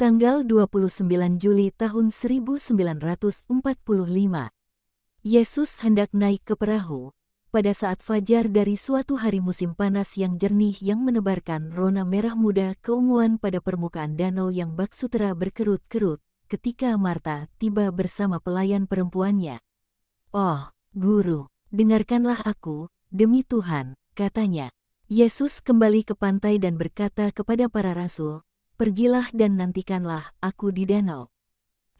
Tanggal 29 Juli tahun 1945. Yesus hendak naik ke perahu, pada saat fajar dari suatu hari musim panas yang jernih yang menebarkan rona merah muda keunguan pada permukaan danau yang bak sutera berkerut-kerut, ketika Marta tiba bersama pelayan perempuannya. "Oh, Guru, dengarkanlah aku, demi Tuhan," katanya. Yesus kembali ke pantai dan berkata kepada para rasul, "Pergilah dan nantikanlah aku di danau.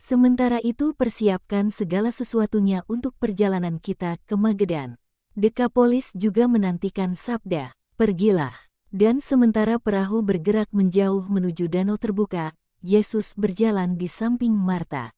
Sementara itu persiapkan segala sesuatunya untuk perjalanan kita ke Magedan." Dekapolis juga menantikan sabda, "Pergilah." Dan sementara perahu bergerak menjauh menuju danau terbuka, Yesus berjalan di samping Marta.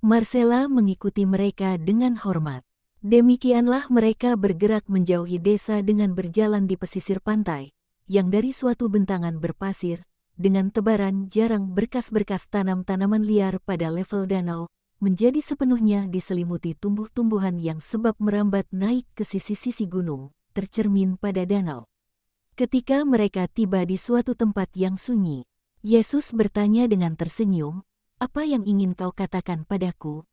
Marcella mengikuti mereka dengan hormat. Demikianlah mereka bergerak menjauhi desa dengan berjalan di pesisir pantai, yang dari suatu bentangan berpasir, dengan tebaran jarang berkas-berkas tanam-tanaman liar pada level danau, menjadi sepenuhnya diselimuti tumbuh-tumbuhan yang sebab merambat naik ke sisi-sisi gunung, tercermin pada danau. Ketika mereka tiba di suatu tempat yang sunyi, Yesus bertanya dengan tersenyum, "Apa yang ingin kau katakan padaku?"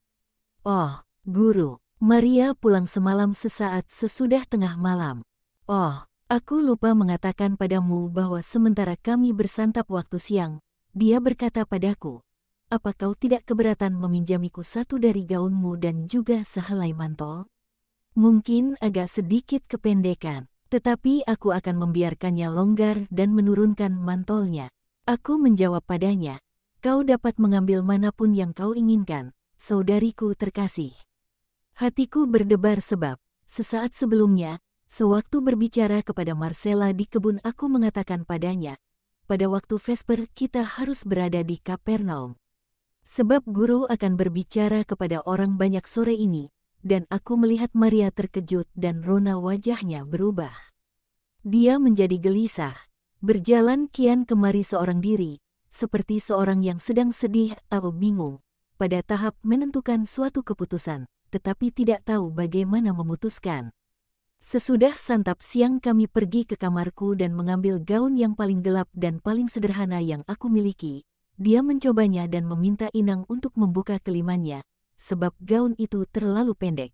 "Oh, Guru, Maria pulang semalam sesaat sesudah tengah malam." "Oh, aku lupa mengatakan padamu bahwa sementara kami bersantap waktu siang, dia berkata padaku, 'Apa kau tidak keberatan meminjamiku satu dari gaunmu dan juga sehelai mantel?' Mungkin agak sedikit kependekan, tetapi aku akan membiarkannya longgar dan menurunkan mantolnya." Aku menjawab padanya, "Kau dapat mengambil manapun yang kau inginkan, saudariku terkasih." Hatiku berdebar sebab, sesaat sebelumnya, sewaktu berbicara kepada Marcella di kebun aku mengatakan padanya, pada waktu Vesper kita harus berada di Kapernaum. Sebab Guru akan berbicara kepada orang banyak sore ini, dan aku melihat Maria terkejut dan rona wajahnya berubah. Dia menjadi gelisah, berjalan kian kemari seorang diri, seperti seorang yang sedang sedih atau bingung, pada tahap menentukan suatu keputusan, tetapi tidak tahu bagaimana memutuskan. Sesudah santap siang kami pergi ke kamarku dan mengambil gaun yang paling gelap dan paling sederhana yang aku miliki. Dia mencobanya dan meminta inang untuk membuka kelimannya, sebab gaun itu terlalu pendek.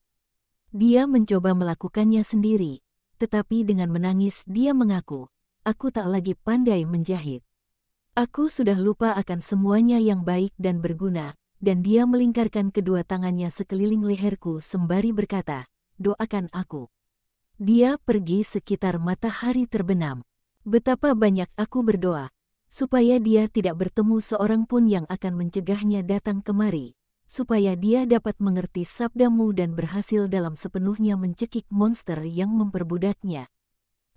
Dia mencoba melakukannya sendiri, tetapi dengan menangis dia mengaku, "Aku tak lagi pandai menjahit. Aku sudah lupa akan semuanya yang baik dan berguna," dan dia melingkarkan kedua tangannya sekeliling leherku sembari berkata, "Doakan aku." Dia pergi sekitar matahari terbenam. Betapa banyak aku berdoa, supaya dia tidak bertemu seorang pun yang akan mencegahnya datang kemari, supaya dia dapat mengerti sabdamu dan berhasil dalam sepenuhnya mencekik monster yang memperbudaknya.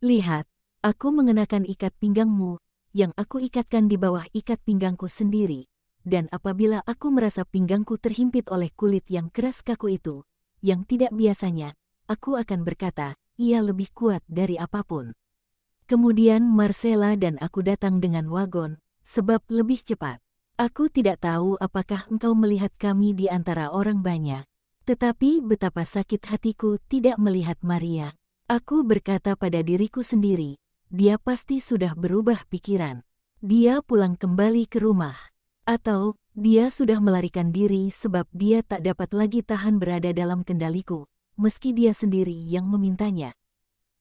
Lihat, aku mengenakan ikat pinggangmu, yang aku ikatkan di bawah ikat pinggangku sendiri, dan apabila aku merasa pinggangku terhimpit oleh kulit yang keras kaku itu, yang tidak biasanya, aku akan berkata, ia lebih kuat dari apapun. Kemudian Marcella dan aku datang dengan wagon, sebab lebih cepat. Aku tidak tahu apakah engkau melihat kami di antara orang banyak, tetapi betapa sakit hatiku tidak melihat Maria. Aku berkata pada diriku sendiri, dia pasti sudah berubah pikiran. Dia pulang kembali ke rumah. Atau, dia sudah melarikan diri sebab dia tak dapat lagi tahan berada dalam kendaliku, meski dia sendiri yang memintanya.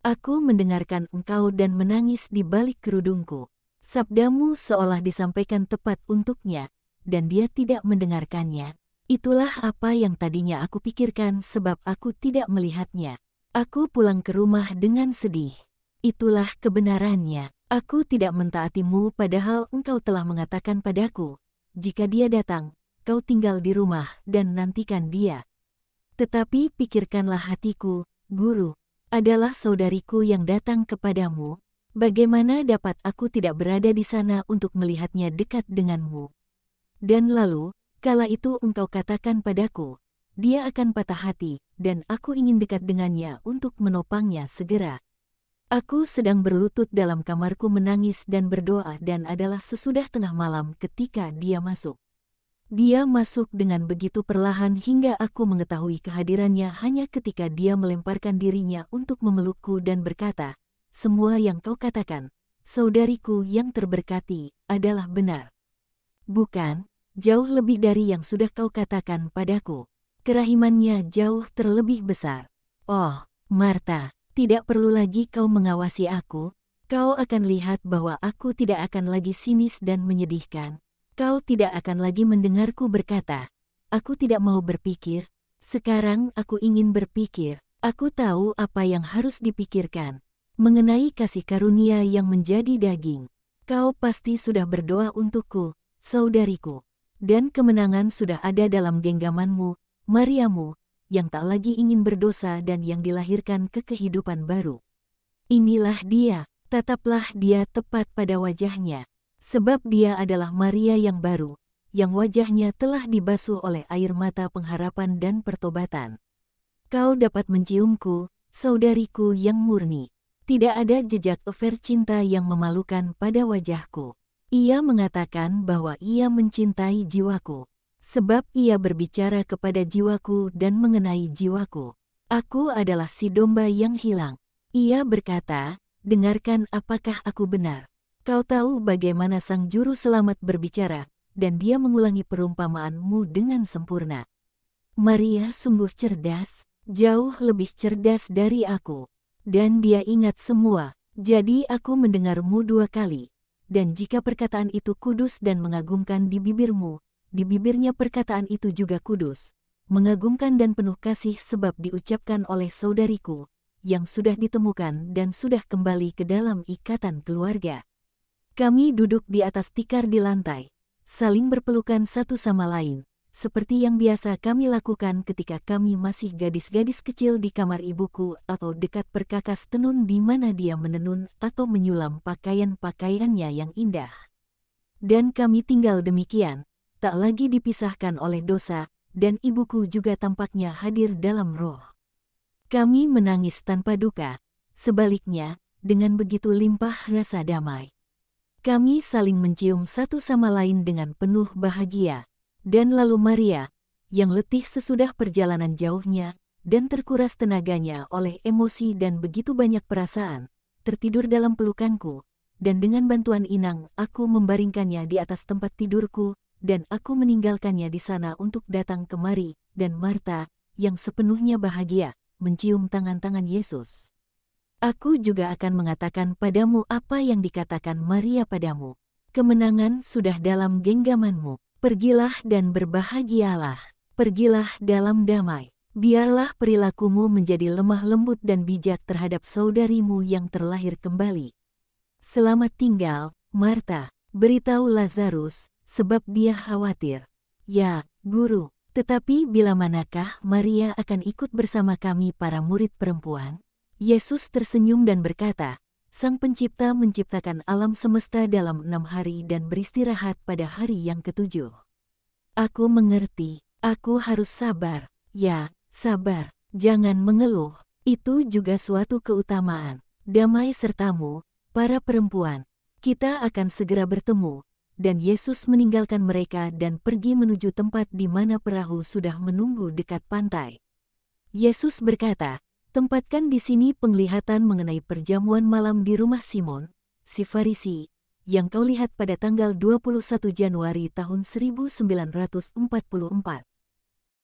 Aku mendengarkan engkau dan menangis di balik kerudungku. Sabdamu seolah disampaikan tepat untuknya, dan dia tidak mendengarkannya. Itulah apa yang tadinya aku pikirkan sebab aku tidak melihatnya. Aku pulang ke rumah dengan sedih. Itulah kebenarannya. Aku tidak mentaatimu padahal engkau telah mengatakan padaku, jika dia datang, kau tinggal di rumah dan nantikan dia. Tetapi pikirkanlah hatiku, Guru, adalah saudariku yang datang kepadamu. Bagaimana dapat aku tidak berada di sana untuk melihatnya dekat denganmu? Dan lalu, kala itu engkau katakan padaku, dia akan patah hati, dan aku ingin dekat dengannya untuk menopangnya segera. Aku sedang berlutut dalam kamarku menangis dan berdoa dan adalah sesudah tengah malam ketika dia masuk. Dia masuk dengan begitu perlahan hingga aku mengetahui kehadirannya hanya ketika dia melemparkan dirinya untuk memelukku dan berkata, "Semua yang kau katakan, saudariku yang terberkati, adalah benar." Bukan, jauh lebih dari yang sudah kau katakan padaku. Kerahimannya jauh terlebih besar. Oh, Marta, tidak perlu lagi kau mengawasi aku. Kau akan lihat bahwa aku tidak akan lagi sinis dan menyedihkan. Kau tidak akan lagi mendengarku berkata, aku tidak mau berpikir. Sekarang aku ingin berpikir. Aku tahu apa yang harus dipikirkan. Mengenai kasih karunia yang menjadi daging. Kau pasti sudah berdoa untukku, saudariku. Dan kemenangan sudah ada dalam genggamanmu, Mariamu, yang tak lagi ingin berdosa dan yang dilahirkan ke kehidupan baru. Inilah dia. Tataplah dia tepat pada wajahnya, sebab dia adalah Maria yang baru, yang wajahnya telah dibasuh oleh air mata pengharapan dan pertobatan. Kau dapat menciumku, saudariku yang murni. Tidak ada jejak affair cinta yang memalukan pada wajahku. Ia mengatakan bahwa ia mencintai jiwaku, sebab ia berbicara kepada jiwaku dan mengenai jiwaku. Aku adalah si domba yang hilang. Ia berkata, dengarkan apakah aku benar. Kau tahu bagaimana sang juru selamat berbicara, dan dia mengulangi perumpamaanmu dengan sempurna. Maria sungguh cerdas, jauh lebih cerdas dari aku. Dan dia ingat semua, jadi aku mendengarmu 2 kali. Dan jika perkataan itu kudus dan mengagumkan di bibirmu, di bibirnya perkataan itu juga kudus, mengagumkan dan penuh kasih sebab diucapkan oleh saudariku, yang sudah ditemukan dan sudah kembali ke dalam ikatan keluarga. Kami duduk di atas tikar di lantai, saling berpelukan satu sama lain, seperti yang biasa kami lakukan ketika kami masih gadis-gadis kecil di kamar ibuku atau dekat perkakas tenun di mana dia menenun atau menyulam pakaian-pakaiannya yang indah. Dan kami tinggal demikian, tak lagi dipisahkan oleh dosa, dan ibuku juga tampaknya hadir dalam roh. Kami menangis tanpa duka, sebaliknya, dengan begitu limpah rasa damai. Kami saling mencium satu sama lain dengan penuh bahagia, dan lalu Maria, yang letih sesudah perjalanan jauhnya, dan terkuras tenaganya oleh emosi dan begitu banyak perasaan, tertidur dalam pelukanku, dan dengan bantuan inang aku membaringkannya di atas tempat tidurku, dan aku meninggalkannya di sana untuk datang kemari, dan Marta, yang sepenuhnya bahagia, mencium tangan-tangan Yesus. Aku juga akan mengatakan padamu apa yang dikatakan Maria padamu. Kemenangan sudah dalam genggamanmu. Pergilah dan berbahagialah. Pergilah dalam damai. Biarlah perilakumu menjadi lemah lembut dan bijak terhadap saudarimu yang terlahir kembali. Selamat tinggal, Marta. Beritahu Lazarus, sebab dia khawatir. Ya, Guru. Tetapi bila manakah Maria akan ikut bersama kami para murid perempuan? Yesus tersenyum dan berkata, Sang Pencipta menciptakan alam semesta dalam 6 hari dan beristirahat pada hari yang ke-7. Aku mengerti, aku harus sabar. Ya, sabar, jangan mengeluh. Itu juga suatu keutamaan. Damai sertamu, para perempuan. Kita akan segera bertemu. Dan Yesus meninggalkan mereka dan pergi menuju tempat di mana perahu sudah menunggu dekat pantai. Yesus berkata, tempatkan di sini penglihatan mengenai perjamuan malam di rumah Simon, si Farisi, yang kau lihat pada tanggal 21 Januari tahun 1944.